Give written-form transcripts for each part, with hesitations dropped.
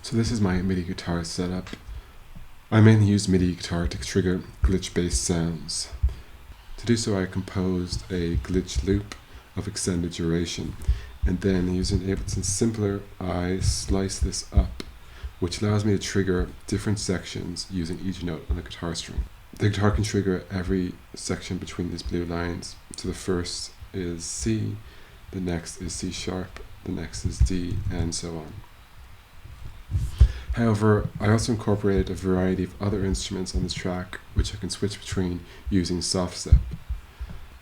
So this is my MIDI guitar setup. I mainly use MIDI guitar to trigger glitch-based sounds. To do so, I composed a glitch loop of extended duration, and then using Ableton's simpler, I slice this up, which allows me to trigger different sections using each note on the guitar string. The guitar can trigger every section between these blue lines. So the first is C, the next is C sharp, the next is D, and so on. However, I also incorporated a variety of other instruments on this track, which I can switch between using SoftStep.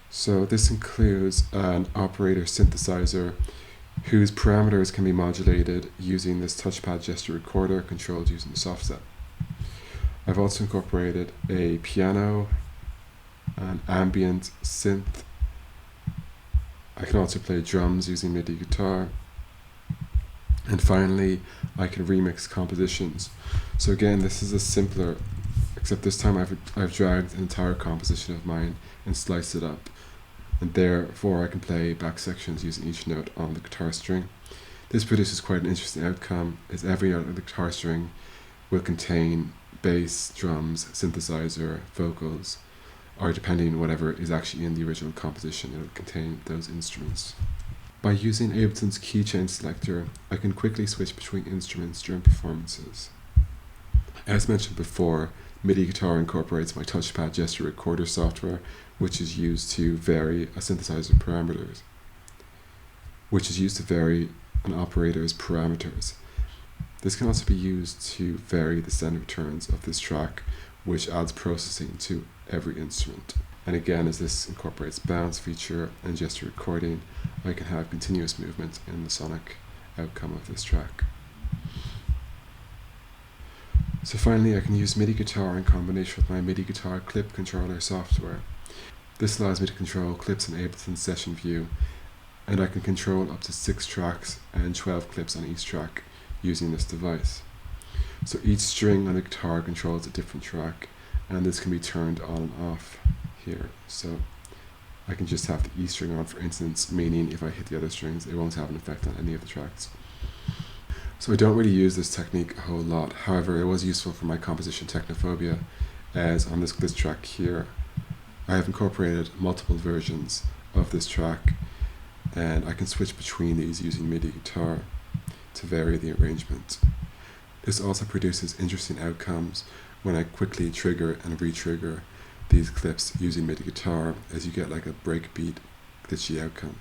So this includes an operator synthesizer whose parameters can be modulated using this touchpad gesture recorder controlled using SoftStep. I've also incorporated a piano, an ambient synth. I can also play drums using MIDI guitar. And finally, I can remix compositions. So again, this is a simpler, except this time I've dragged an entire composition of mine and sliced it up. And therefore I can play back sections using each note on the guitar string. This produces quite an interesting outcome, as every note of the guitar string will contain bass, drums, synthesizer, vocals, or depending on whatever is actually in the original composition, it will contain those instruments. By using Ableton's keychain selector, I can quickly switch between instruments during performances. As mentioned before, MIDI guitar incorporates my Touchpad gesture recorder software, which is used to vary a synthesizer parameters, which is used to vary an operator's parameters. This can also be used to vary the send returns of this track, which adds processing to every instrument. And again, as this incorporates bounce feature and gesture recording, I can have continuous movement in the sonic outcome of this track. So finally, I can use MIDI guitar in combination with my MIDI guitar clip controller software. This allows me to control clips in Ableton's session view, and I can control up to 6 tracks and 12 clips on each track using this device. So each string on the guitar controls a different track, and this can be turned on and off here. So I can just have the E string on, for instance, meaning if I hit the other strings, it won't have an effect on any of the tracks. So I don't really use this technique a whole lot. However, it was useful for my composition technophobia, as on this glitch track here, I have incorporated multiple versions of this track, and I can switch between these using MIDI guitar to vary the arrangement. This also produces interesting outcomes when I quickly trigger and re-trigger these clips using MIDI guitar, as you get like a breakbeat glitchy outcome.